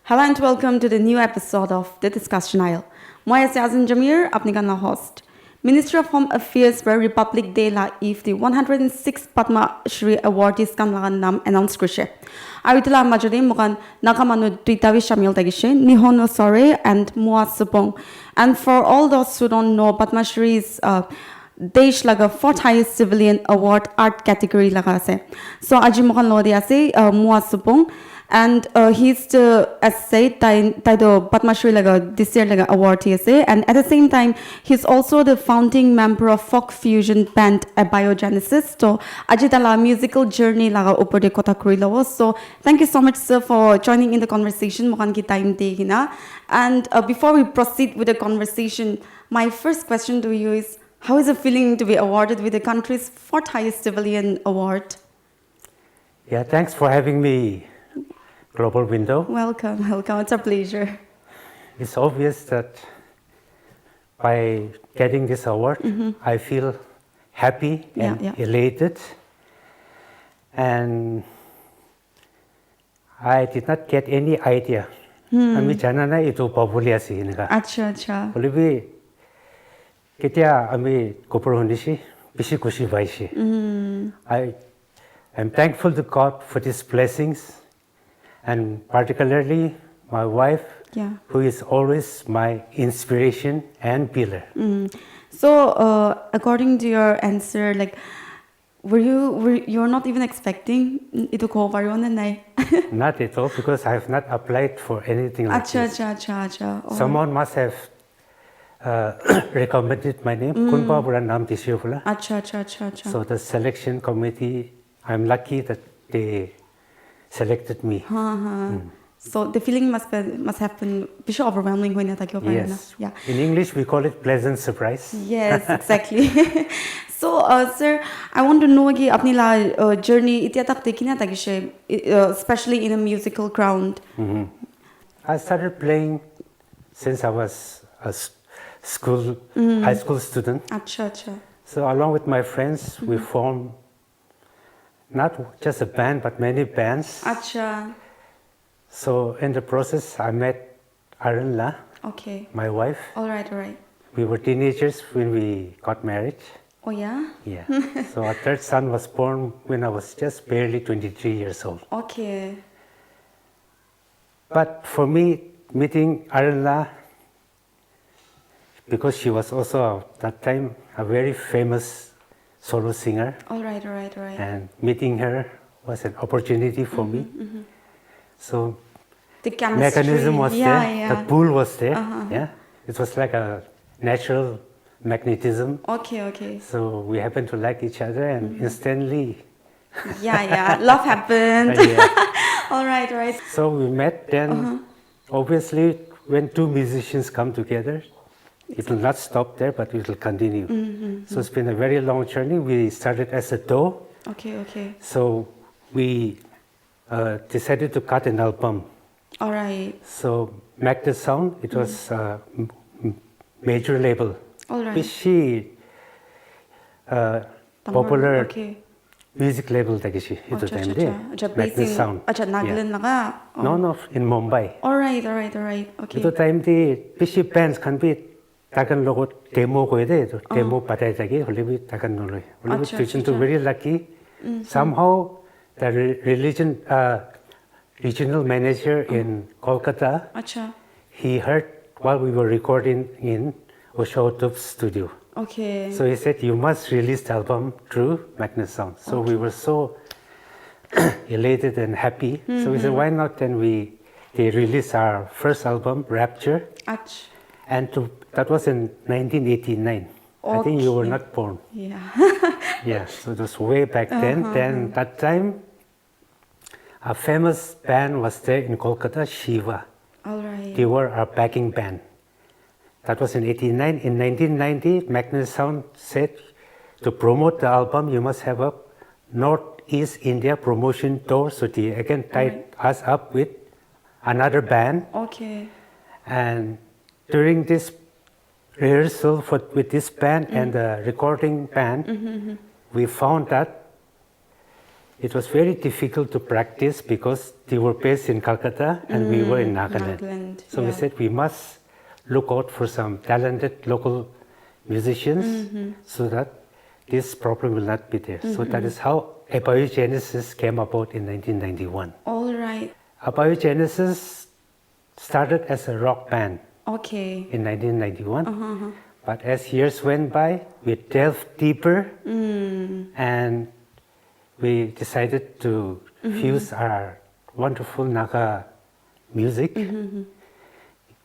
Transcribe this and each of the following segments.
Hello and welcome to the new episode of The Discussion Aisle. Moa Subong, apni ka na host. Ministry of Home Affairs for Republic Day la if the 106 Padma Shri Awardee kan la nam announce krishe. Aru itla majode mokan nakamanu tuitawi shamil tagishe Nihono Sore and Moa Subong. And for all those who don't know, Padma Shri is Desh laga fourth highest civilian award art category laga ase. So aji mokan lo dia ase Moa Subong. And he's the, as said, the Padma Shri laga this year laga award he ase. And at the same time, he's also the founding member of folk fusion band Abiogenesis. So ajitala musical journey laga upor de kota kuri lawo. So thank you so much, sir, for joining in the conversation. Mokan ki time de hina. And before we proceed with the conversation, my first question to you is, how is it feeling to be awarded with the country's fourth highest civilian award? Yeah, thanks for having me. Global Window. Welcome, welcome. It's a pleasure. It's obvious that by getting this award, I feel happy and elated. And I did not get any idea. Ami janana itu populia si inaga. Acha, acha. Olivi ketia ami kopro hondishi bishi kushi baishi. I am thankful to God for these blessings. And particularly my wife, who is always my inspiration and pillar. So, according to your answer, like, you're not even expecting ito ko varyon? Not at all, because I have not applied for anything like this. Acha. Someone must have recommended my name. Kunpa pura naam tisiyo pula. Acha. So the selection committee, I'm lucky that they selected me. So the feeling must have been overwhelming when you Yes. Yeah. In English, we call it pleasant surprise. Yes, exactly. So, sir, I want to know कि अपनी ला journey इतना तक देखी ना ताकि especially in a musical ground. I started playing since I was a high school student. Acha. So along with my friends, we formed not just a band, but many bands. Acha. So in the process, I met Arunla, my wife. All right. We were teenagers when we got married. Oh, yeah? Yeah. So our third son was born when I was just barely 23 years old. Okay. But for me, meeting Arunla, because she was also at that time a very famous solo singer. All right. And meeting her was an opportunity for me. So the chemistry. Mechanism was there, the pull was there. Yeah, it was like a natural magnetism. Okay. So we happened to like each other, and instantly. Love happened. All right. So we met. Then, obviously, when two musicians come together, it will not stop there, but it will continue. So it's been a very long journey. We started as a duo. Okay. So we decided to cut an album. All right. So Magda Sound, it was a major label. All right. Bishi popular music label tagishi. Ito time de. Magda Sound. Acha Nagaland laga. No, in Mumbai. All right. Okay. Ito time de bishi bands can be takan logo demo ko ide. Demo patay tagi. Holibi takan noloy. Holibi tuition to very lucky. Somehow the regional manager in Kolkata, he heard while we were recording in Osho studio. Okay. So he said, you must release the album through Magna Sound. So we were so elated and happy. So we said, why not? Then they released our first album, Rapture. And that was in 1989. I think you were not born. Yeah. So it was way back then. Then that time, a famous band was there in Kolkata, Shiva. All right. They were our backing band. That was in 89. In 1990, Magna Sound said, to promote the album, you must have a Northeast India promotion tour. So they again tied us up with another band. Okay. And during this rehearsal with this band and the recording band, we found that it was very difficult to practice because they were based in Calcutta and we were in Nagaland. So we said we must look out for some talented local musicians so that this problem will not be there. So that is how abiogenesis came about in 1991. All right. Abiogenesis started as a rock band Okay. in 1991. But as years went by, we delved deeper and we decided to fuse our wonderful Naga music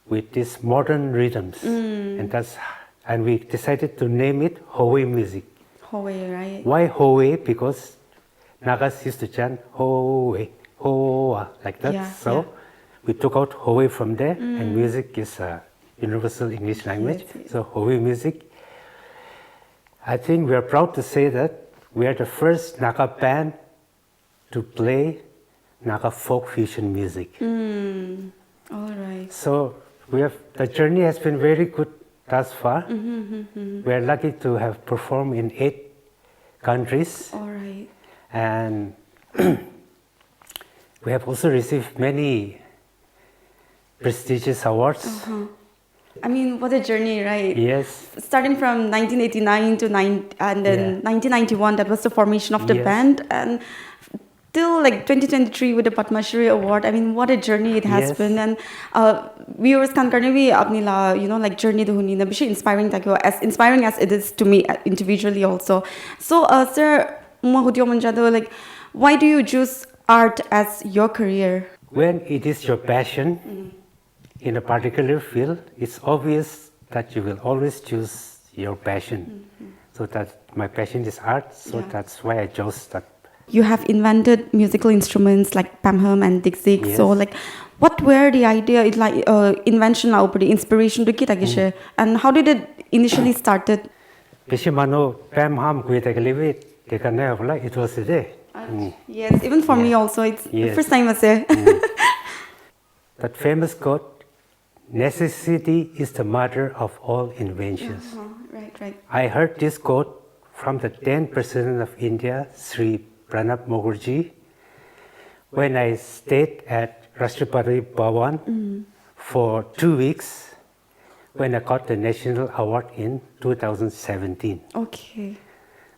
with these modern rhythms. And we decided to name it Howe music. Howe, right? Why Howe? Because Nagas used to chant Howe, Hoa, like that. Yeah, So we took out Howe from there, and music is a universal English language. Yes. So Howe music. I think we are proud to say that we are the first Naga band to play Naga folk fusion music. All right. So the journey has been very good thus far. We are lucky to have performed in 8 countries. All right. And we have also received many prestigious awards. I mean, what a journey, right? Yes. Starting from 1989 to 1991, that was the formation of the Yes. band, and till like 2023 with the Padma Shri Award. I mean, what a journey it has Yes. been, and viewers can karne apni la, like journey to huni na bishi inspiring takyo, as inspiring as it is to me individually also. So, sir, like, why do you choose art as your career? When it is your passion in a particular field, it's obvious that you will always choose your passion. So that my passion is art, so that's why I chose that. You have invented musical instruments like bamhum and tikzik. Yes. So, like, what were the idea? It like invention or the inspiration to kita and how did it initially started? Bishimano bamhum it was a day. Yes, even for me also, it's the Yes. first time I say. That famous quote, necessity is the mother of all inventions. Right. I heard this quote from the 10th President of India, Sri Pranab Mukherjee, when I stayed at Rashtrapati Bhavan for 2 weeks when I got the National Award in 2017. Okay.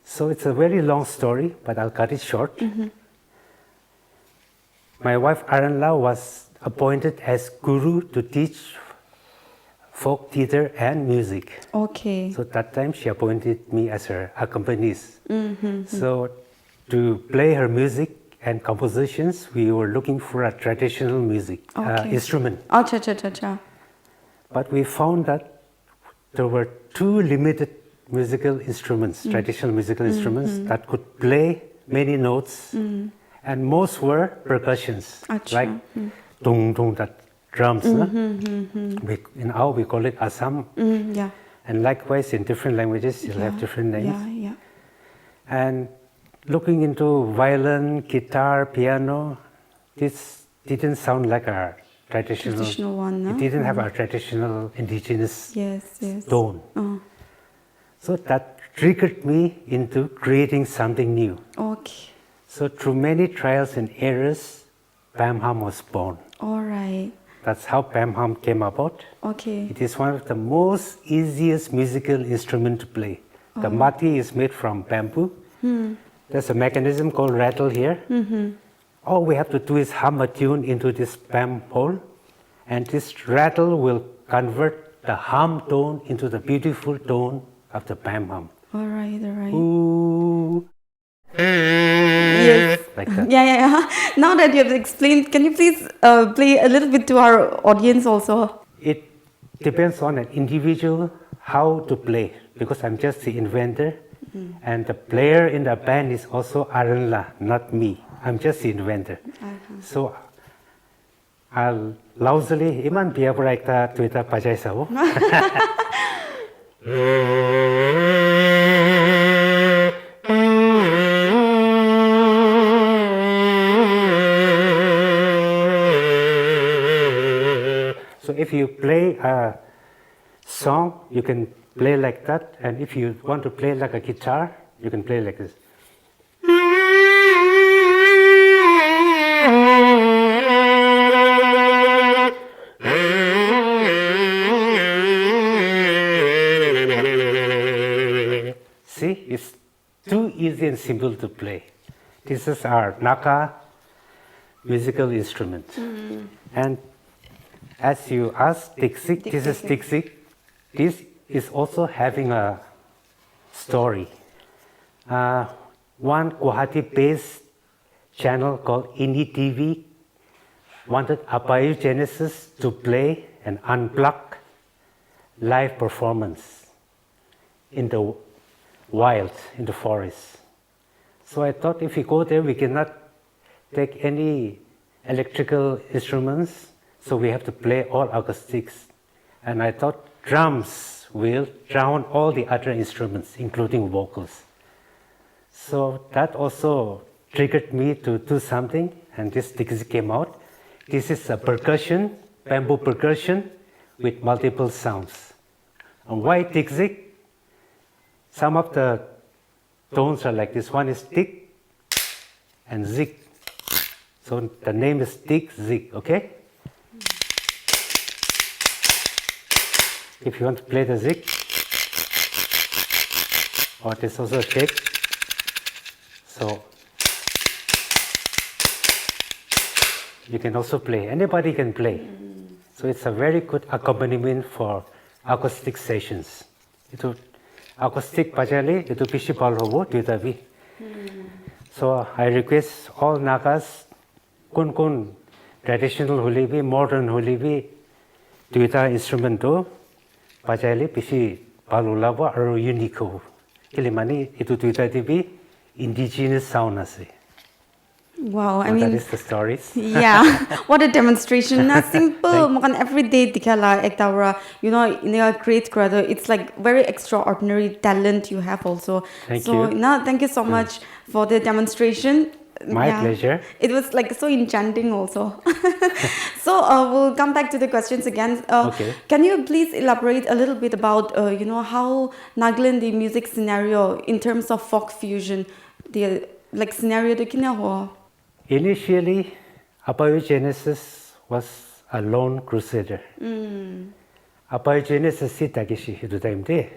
So it's a very long story, but I'll cut it short. My wife Aranla was appointed as guru to teach folk theater and music. Okay. So that time she appointed me as her accompanist. So to play her music and compositions, we were looking for a traditional music instrument. Cha. But we found that there were 2 limited musical instruments, traditional musical instruments that could play many notes, and most were percussions, like tung tung, that drums. In our we call it asam, and likewise in different languages you'll have different names. Yeah. And looking into violin, guitar, piano, this didn't sound like our traditional one, no? It didn't have our traditional indigenous Yes. tone. So that triggered me into creating something new. Okay. So through many trials and errors, bamhum was born. All right. That's how bamhum came about. Okay. It is one of the most easiest musical instrument to play. The mati is made from bamboo. There's a mechanism called rattle here. All we have to do is hum a tune into this bam hole, and this rattle will convert the hum tone into the beautiful tone of the bamhum. All right. Ooh. Yes. Like that. Yeah. Now that you have explained, can you please play a little bit to our audience also? It depends on an individual how to play, because I'm just the inventor, and the player in the band is also Aranla, not me. I'm just the inventor. So I'll loudly iman biya projekta tuita pajai sabo. So if you play a song, you can play like that, and if you want to play like a guitar, you can play like this. easy and simple to play. This is our Naga musical instrument. And as you asked, tikzik, this is tikzik. This is also having a story. One Guwahati-based channel called Indie TV wanted abiogenesis to play an unplugged live performance in the wild, in the forest. So I thought if we go there, we cannot take any electrical instruments, so we have to play all acoustics. And I thought drums will drown all the other instruments, including vocals. So that also triggered me to do something, and this tikzik came out. This is a percussion, bamboo percussion with multiple sounds. And why tikzik? Some of the tones are like this. One is tik and zik. So the name is tikzik, okay? If you want to play the zik, or there's also a tik. So you can also play. Anybody can play. So it's a very good accompaniment for acoustic sessions. Itu acoustic pajali itu pishi pal hobo duita bi. So I request all Nagas kun traditional holi bi, modern holi bi duita instrument do pajali pishi pal ulabo aru unique ho. Kilimani itu duita bi indigenous sound ase. Wow, I So mean, that is the stories. yeah, what a demonstration. Not simple, makan everyday dikhala ekta you know, in a great creator. It's like very extraordinary talent you have also. Thank so, you. no, thank you so much for the demonstration. My pleasure. It was like so enchanting also. So we'll come back to the questions again. Okay. Can you please elaborate a little bit about you know, how Nagaland the music scenario in terms of folk fusion, the like scenario to kina ho? Initially, abiogenesis was a lone crusader. Abiogenesis si tagishi hidu time de.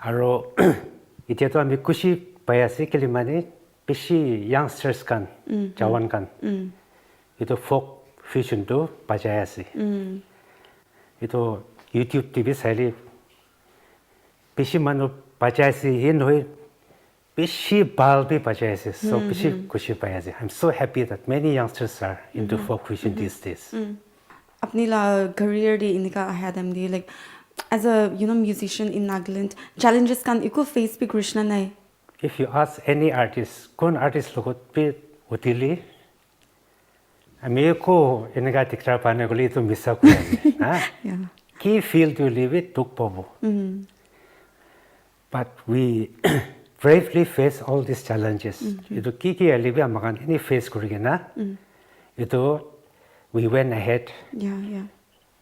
Aro ite to ami kushi payasi kelimane pishi youngsters kan, jawan kan. Ito folk fusion do pajayasi. Ito YouTube TV sali pishi manu pajayasi hin hoi. Pishi balbi pajayasi, so pishi kushi payasi. I'm so happy that many youngsters are into folk fusion these days. Apni la career di inika ahadam di like as a you know musician in Nagaland, challenges kan iko face pi Krishna nai. If you ask any artist, kon artist logot pi utili, ami ko inika tikra pane guli to misa ko. Yeah. Key field you live it tuk pobo. But we bravely face all these challenges. Ito kiki alibi amakan ini face kurigena. Ito we went ahead. Yeah.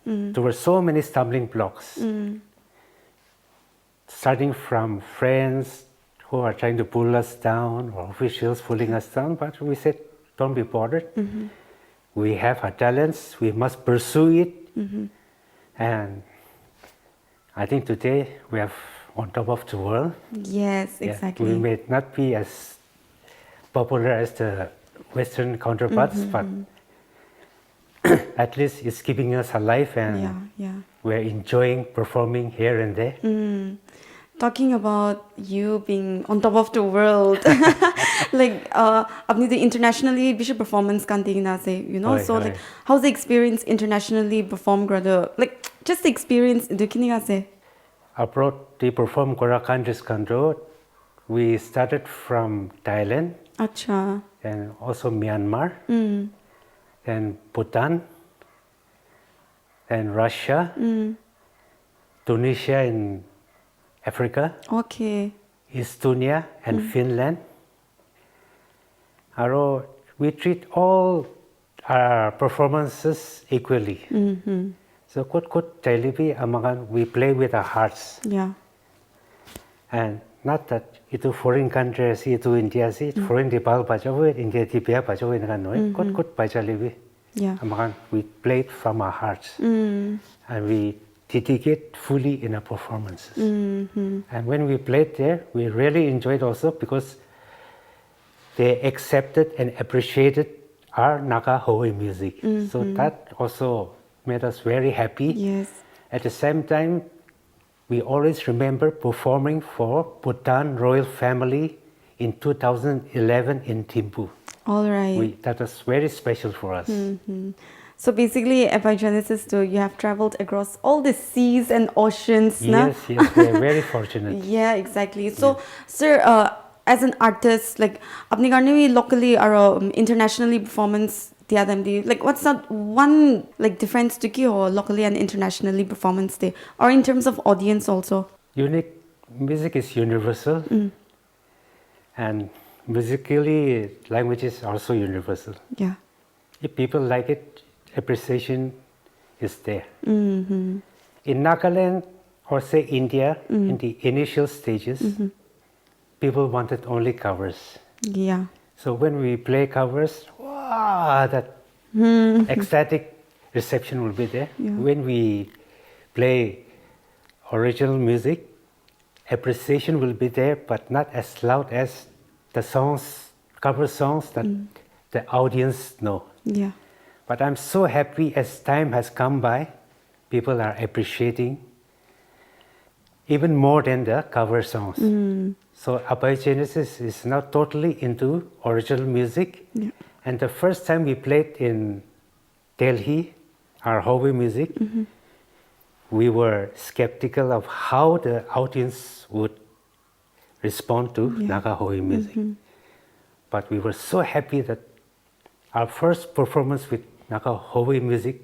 There were so many stumbling blocks. Starting from friends who are trying to pull us down or officials pulling us down, but we said, don't be bothered. We have our talents, we must pursue it. And I think today we have on top of the world. Yes, exactly. We may not be as popular as the Western counterparts, but at least it's keeping us alive and we're enjoying performing here and there. Talking about you being on top of the world, like apni the internationally bishop performance kan na say, you know, so like how's the experience internationally perform grada, like just the experience do kini say. Abroad, they perform Kora countries control. We started from Thailand, Acha. and also Myanmar, and Bhutan, and Russia, Tunisia in Africa, Okay. Estonia, and Finland. We treat all our performances equally. So we play with our hearts. Yeah. And not that itu foreign countries, itu India, foreign dipal bajawe, India tipia bajawe dengan noi, kot bajalibi. Yeah. We played from our hearts. And we dedicate fully in our performances. And when we played there, we really enjoyed also because they accepted and appreciated our Naga Howe music. So that also made us very happy. Yes. At the same time, we always remember performing for Bhutan royal family in 2011 in Thimphu. All right. That was very special for us. So basically, abiogenesis too, you have traveled across all the seas and oceans. Na? Yes, we are very fortunate. Yeah, exactly. So, sir, as an artist, like, apni garne bhi locally or internationally performance diya damdi, like, what's that one like difference to ki ho locally and internationally performance de, or in terms of audience also? Unique music is universal, and musically language is also universal. Yeah. If people like it, appreciation is there. In Nagaland or say India, in the initial stages, people wanted only covers. Yeah. So when we play covers, wow, that ecstatic reception will be there. Yeah. When we play original music, appreciation will be there, but not as loud as the songs, cover songs that the audience know. Yeah. But I'm so happy as time has come by, people are appreciating even more than the cover songs. So abiogenesis is now totally into original music. Yeah. And the first time we played in Delhi, our Howe music, we were skeptical of how the audience would respond to Naga Howe music. But we were so happy that our first performance with Naga Howe music,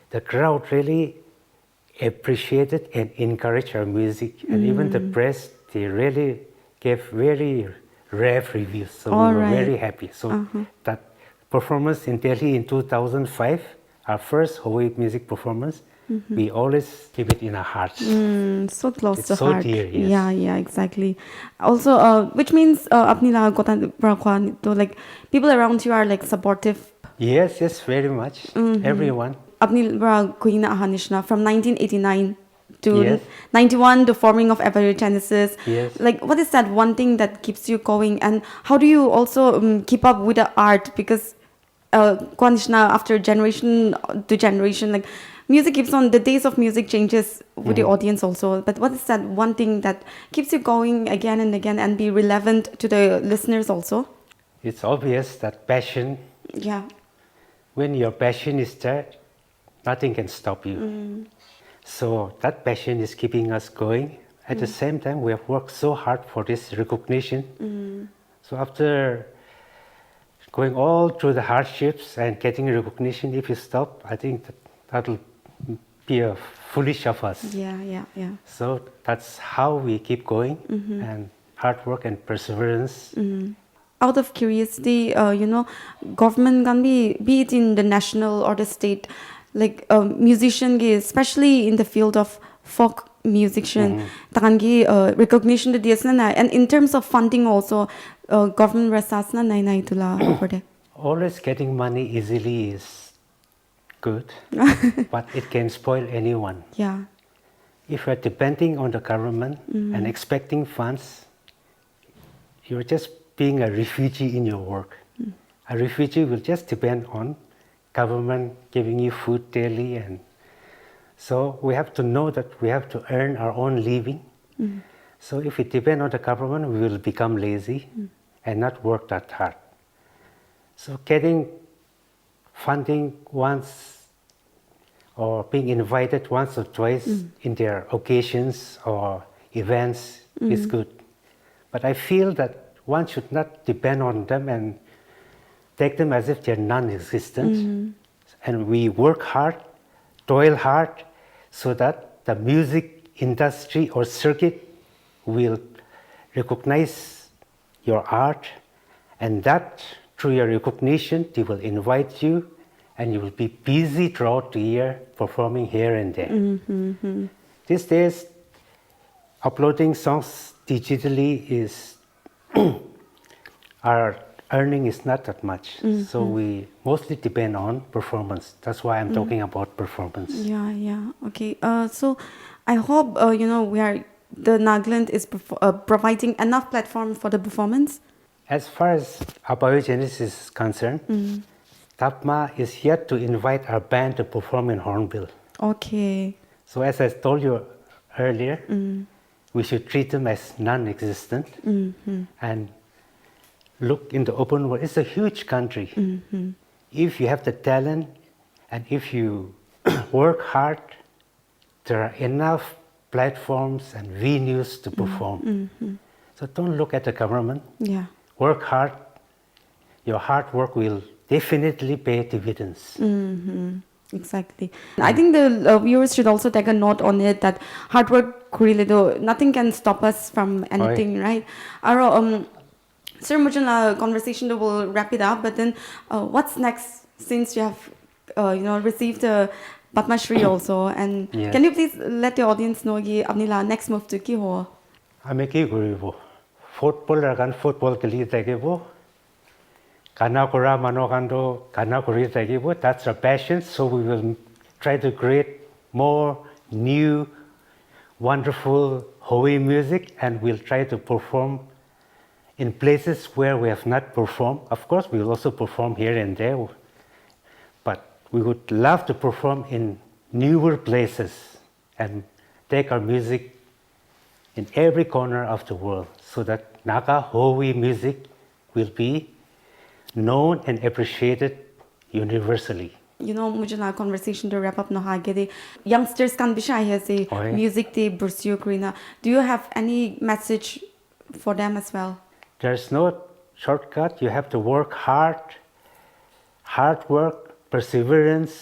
the crowd really appreciated and encouraged our music. And even the press, they really gave very rave reviews. So All we were right. very happy. So that performance in Delhi in 2005, our first Howe music performance, we always keep it in our hearts. So close It's to so heart. dear, yes. Yeah, exactly. Also, which means apni la gotan prakwan to like people around you are like supportive. Yes, very much. Everyone. Apni bra kuina ahanishna from 1989 to Yes. 91, the forming of abiogenesis. Yes. Like, what is that one thing that keeps you going, and how do you also keep up with the art? Because Kwanishna, after generation to generation, like music keeps on, the days of music changes with the audience also. But what is that one thing that keeps you going again and again and be relevant to the listeners also? It's obvious that passion, Yeah. when your passion is there, nothing can stop you. So that passion is keeping us going. At the same time, we have worked so hard for this recognition. So after going all through the hardships and getting recognition, if you stop, I think that'll be a foolish of us. Yeah. So that's how we keep going, and hard work and perseverance. Out of curiosity, government can be it in the national or the state, like musician, especially in the field of folk musician, recognition to DSNI, and in terms of funding also, government resasna nai tula over there. Always getting money easily is good, but it can spoil anyone. Yeah. If you're depending on the government and expecting funds, you're just being a refugee in your work. A refugee will just depend on government giving you food daily, and so we have to know that we have to earn our own living. So if we depend on the government, we will become lazy and not work that hard. So getting funding once or being invited once or twice in their occasions or events is good. But I feel that one should not depend on them and take them as if they're non-existent. And we work hard, toil hard, so that the music industry or circuit will recognize your art, and that through your recognition, they will invite you, and you will be busy throughout the year performing here and there. These days, uploading songs digitally is our earning is not that much. So we mostly depend on performance. That's why I'm talking about performance. Yeah. Okay. So I hope the Nagaland is providing enough platform for the performance. As far as abiogenesis is concerned, Padma is yet to invite our band to perform in Hornbill. Okay. So as I told you earlier, we should treat them as non-existent and look in the open world. It's a huge country. If you have the talent and if you work hard, there are enough platforms and venues to perform. So don't look at the government. Yeah. Work hard. Your hard work will definitely pay dividends. Exactly. I think the viewers should also take a note on it that hard work really though nothing can stop us from anything, right? Sir, मुझे conversation will wrap it up. But then, what's next? Since you have received a Padma Shri also, and Yes. can you please let the audience know कि अपनी next move to की हो? আমি কি কৰিব footballer কাৰণ football খেলি থাকিব কানা কৰা মানুহ কাৰণটো কানা কৰি থাকিব that's our passion so we will try to create more new wonderful holy music and we'll try to perform in places where we have not performed. Of course we will also perform here and there, but we would love to perform in newer places and take our music in every corner of the world so that Naga Howi music will be known and appreciated universally. मुझे conversation to wrap up no hage youngsters can be shy say music they pursue Karina. Do you have any message for them as well? There's no shortcut. You have to work hard. Hard work, perseverance,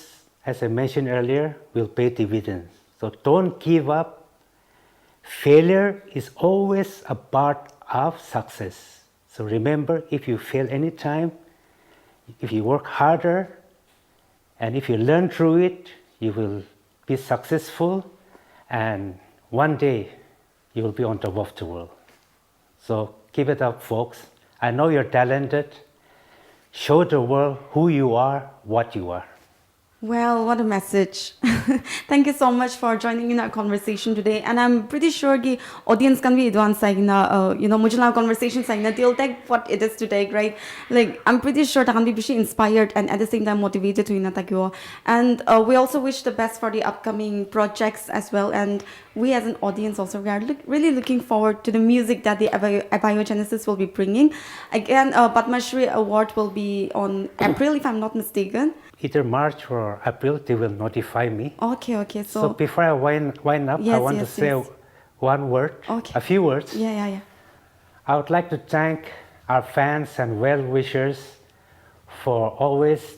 as I mentioned earlier, will pay dividends. So don't give up. Failure is always a part of success. So remember, if you fail any time, if you work harder, and if you learn through it, you will be successful, and one day you will be on top of the world. So keep it up, folks. I know you're talented. Show the world who you are, what you are. Well, what a message. Thank you so much for joining in our conversation today. And I'm pretty sure the audience can be advanced mujhe conversation they'll take what it is to take, right? Like I'm pretty sure they can be inspired and at the same time motivated to and we also wish the best for the upcoming projects as well. And we as an audience also, we are really looking forward to the music that the abiogenesis will be bringing. Again, Padma Shri Award will be on April, if I'm not mistaken. Either March or April, they will notify me. Okay. So before I wind up, I want to say one word, a few words. Yeah. I would like to thank our fans and well-wishers for always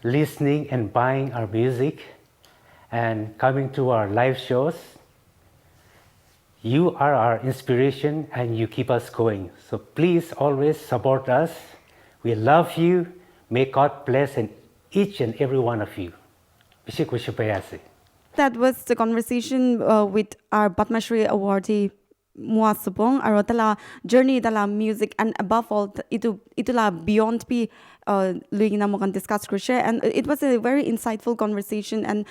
listening and buying our music and coming to our live shows. You are our inspiration and you keep us going. So please always support us. We love you. May God bless each and every one of you. That was the conversation with our Padma Shri Awardee, Moa Subong, our tala journey tala music, and above all, itula beyond be luina mo kan discuss crochet, and it was a very insightful conversation. And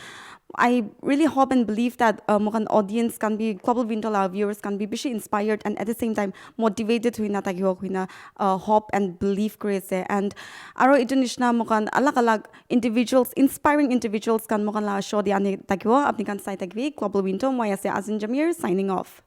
I really hope and believe that mokan audience can be global wintala viewers can be bishi inspired and at the same time motivated huina tagiwa huina hope and belief create. And aro itunishna mokan alag individuals, inspiring individuals kan mokan la show diane tagiwa apni kan sai tagwi global winter moya se Azin Jamir signing off.